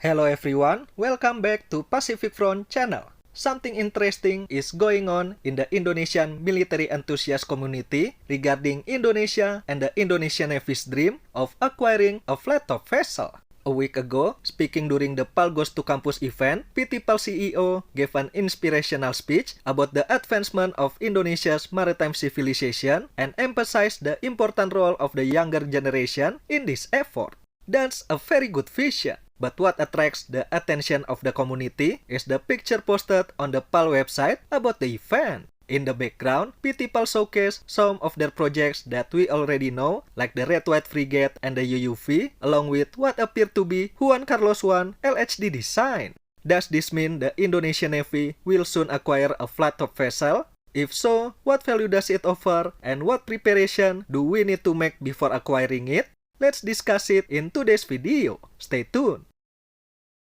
Hello everyone, welcome back to Pacific Front channel. Something interesting is going on in the Indonesian military enthusiast community regarding Indonesia and the Indonesian Navy's dream of acquiring a flat-top vessel. A week ago, speaking during the PAL Goes to Campus event, PT PAL CEO gave an inspirational speech about the advancement of Indonesia's maritime civilization and emphasized the important role of the younger generation in this effort. That's a very good vision. But what attracts the attention of the community is the picture posted on the PAL website about the event. In the background, PT PAL showcased some of their projects that we already know, like the Red-White Frigate and the UUV, along with what appeared to be Juan Carlos I LHD design. Does this mean the Indonesian Navy will soon acquire a flat-top vessel? If so, what value does it offer, and what preparation do we need to make before acquiring it? Let's discuss it in today's video. Stay tuned.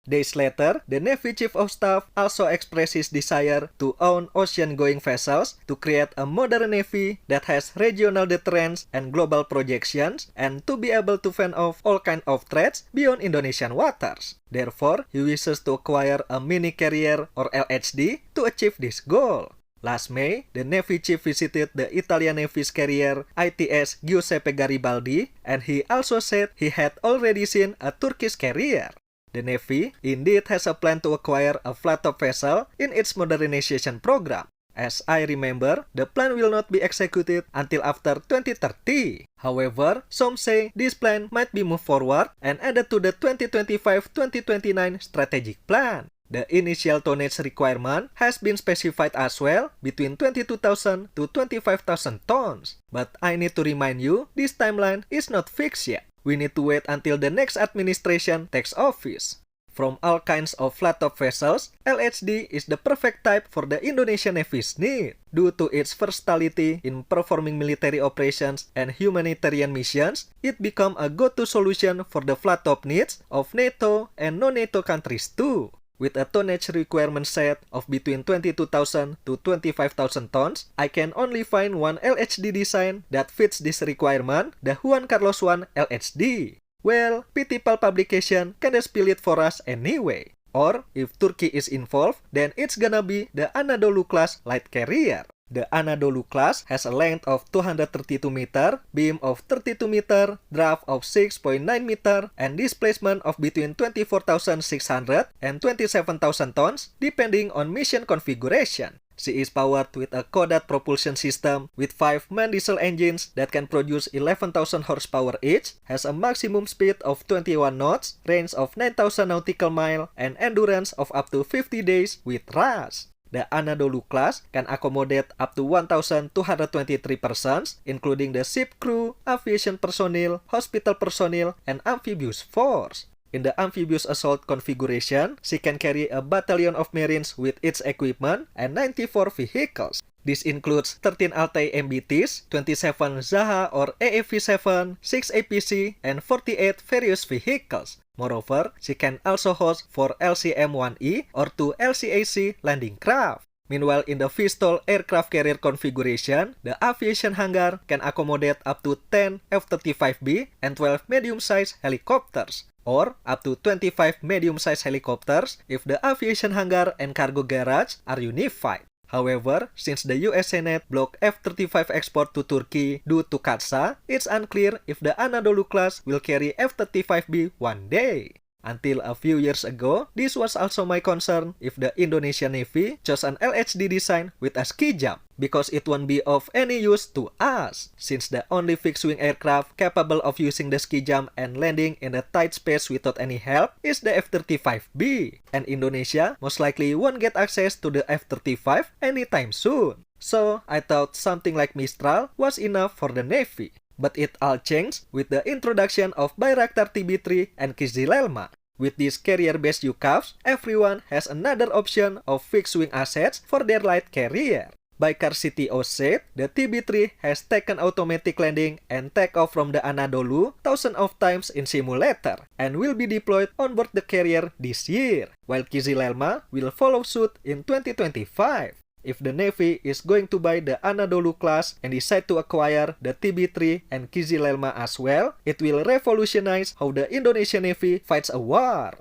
Days later, the Navy Chief of Staff also expressed his desire to own ocean-going vessels to create a modern Navy that has regional deterrence and global projections, and to be able to fend off all kinds of threats beyond Indonesian waters. Therefore, he wishes to acquire a mini carrier or LHD to achieve this goal. Last May, the Navy Chief visited the Italian Navy's carrier ITS Giuseppe Garibaldi, and he also said he had already seen a Turkish carrier. The Navy indeed has a plan to acquire a flat-top vessel in its modernization program. As I remember, the plan will not be executed until after 2030. However, some say this plan might be moved forward and added to the 2025-2029 strategic plan. The initial tonnage requirement has been specified as well between 22,000 to 25,000 tons. But I need to remind you, this timeline is not fixed yet. We need to wait until the next administration takes office. From all kinds of flat-top vessels, LHD is the perfect type for the Indonesian Navy's need. Due to its versatility in performing military operations and humanitarian missions, it becomes a go-to solution for the flat-top needs of NATO and non-NATO countries too. With a tonnage requirement set of between 22,000 to 25,000 tons, I can only find one LHD design that fits this requirement, the Juan Carlos I LHD. Well, PT PAL publication can spill it for us anyway. Or, if Turkey is involved, then it's gonna be the Anadolu class light carrier. The Anadolu class has a length of 232 meter, beam of 32 meter, draft of 6.9 meter, and displacement of between 24,600 and 27,000 tons, depending on mission configuration. She is powered with a Codat propulsion system with 5 main diesel engines that can produce 11,000 horsepower each, has a maximum speed of 21 knots, range of 9,000 nautical miles, and endurance of up to 50 days with rust. The Anadolu class can accommodate up to 1,223 persons, including the ship crew, aviation personnel, hospital personnel, and amphibious force. In the amphibious assault configuration, she can carry a battalion of marines with its equipment and 94 vehicles. This includes 13 Altai MBTs, 27 Zaha or AAV-7, 6 APC, and 48 various vehicles. Moreover, she can also host 4 LCM-1E or 2 LCAC landing craft. Meanwhile, in the VTOL aircraft carrier configuration, the aviation hangar can accommodate up to 10 F-35B and 12 medium-sized helicopters, or up to 25 medium-sized helicopters if the aviation hangar and cargo garage are unified. However, since the US Senate blocked F-35 export to Turkey due to CATSA, it's unclear if the Anadolu class will carry F-35B one day. Until a few years ago, this was also my concern if the Indonesian Navy chose an LHD design with a ski jump, because it won't be of any use to us, since the only fixed-wing aircraft capable of using the ski jump and landing in a tight space without any help is the F-35B, and Indonesia most likely won't get access to the F-35 anytime soon. So, I thought something like Mistral was enough for the Navy. But it all changed with the introduction of Bayraktar TB3 and Kizilelma. With these carrier-based UCAVs, everyone has another option of fixed-wing assets for their light carrier. Baykar CTO said the TB3 has taken automatic landing and takeoff from the Anadolu thousands of times in simulator and will be deployed on board the carrier this year, while Kizilelma will follow suit in 2025. If the Navy is going to buy the Anadolu class and decide to acquire the TB3 and Kizilelma as well, it will revolutionize how the Indonesian Navy fights a war.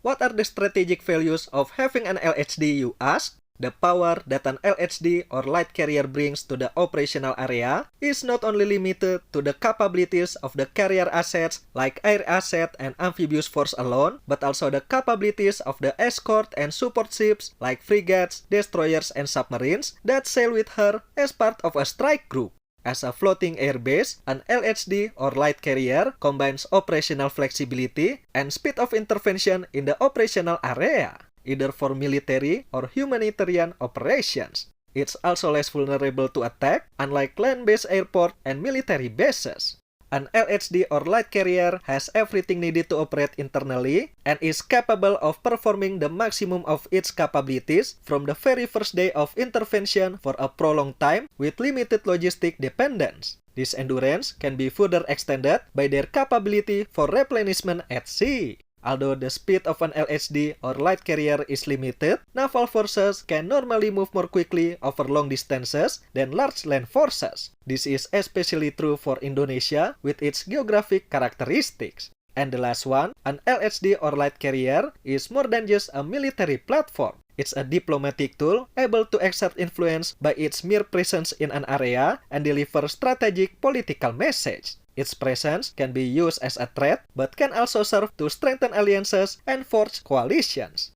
What are the strategic values of having an LHD, you ask? The power that an LHD or light carrier brings to the operational area is not only limited to the capabilities of the carrier assets like air asset and amphibious force alone, but also the capabilities of the escort and support ships like frigates, destroyers, and submarines that sail with her as part of a strike group. As a floating air base, an LHD or light carrier combines operational flexibility and speed of intervention in the operational area, either for military or humanitarian operations. It's also less vulnerable to attack, unlike land-based airport and military bases. An LHD or light carrier has everything needed to operate internally and is capable of performing the maximum of its capabilities from the very first day of intervention for a prolonged time with limited logistic dependence. This endurance can be further extended by their capability for replenishment at sea. Although the speed of an LHD or light carrier is limited, naval forces can normally move more quickly over long distances than large land forces. This is especially true for Indonesia with its geographic characteristics. And the last one, an LHD or light carrier is more than just a military platform. It's a diplomatic tool able to exert influence by its mere presence in an area and deliver strategic political message. Its presence can be used as a threat, but can also serve to strengthen alliances and forge coalitions.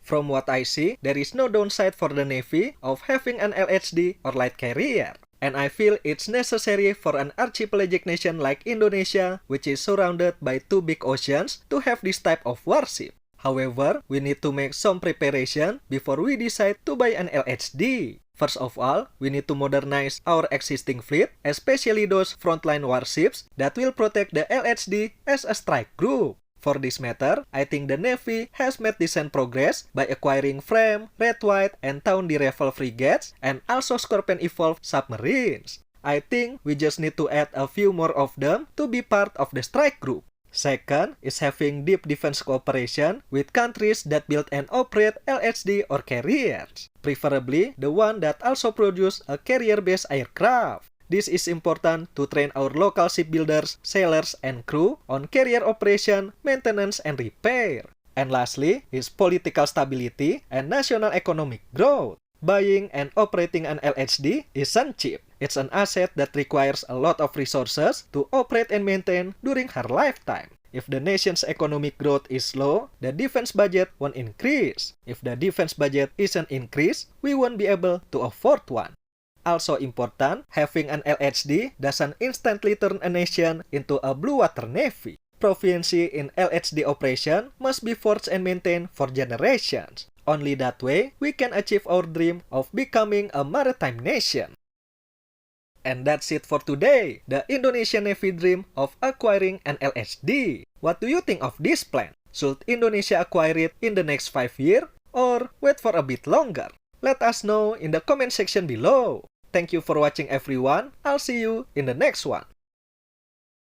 From what I see, there is no downside for the Navy of having an LHD or light carrier. And I feel it's necessary for an archipelagic nation like Indonesia, which is surrounded by two big oceans, to have this type of warship. However, we need to make some preparation before we decide to buy an LHD. First of all, we need to modernize our existing fleet, especially those frontline warships that will protect the LHD as a strike group. For this matter, I think the Navy has made decent progress by acquiring Frame, Red White, and Tawny Rifle frigates, and also Scorpion Evolved submarines. I think we just need to add a few more of them to be part of the strike group. Second is having deep defense cooperation with countries that build and operate LHD or carriers, preferably the one that also produce a carrier-based aircraft. This is important to train our local shipbuilders, sailors, and crew on carrier operation, maintenance, and repair. And lastly is political stability and national economic growth. Buying and operating an LHD isn't cheap. It's an asset that requires a lot of resources to operate and maintain during her lifetime. If the nation's economic growth is low, the defense budget won't increase. If the defense budget isn't increased, we won't be able to afford one. Also important, having an LHD doesn't instantly turn a nation into a blue water navy. Proficiency in LHD operation must be forged and maintained for generations. Only that way, we can achieve our dream of becoming a maritime nation. And that's it for today, the Indonesian Navy dream of acquiring an LHD. What do you think of this plan? Should Indonesia acquire it in the next 5 years or wait for a bit longer? Let us know in the comment section below. Thank you for watching everyone. I'll see you in the next one.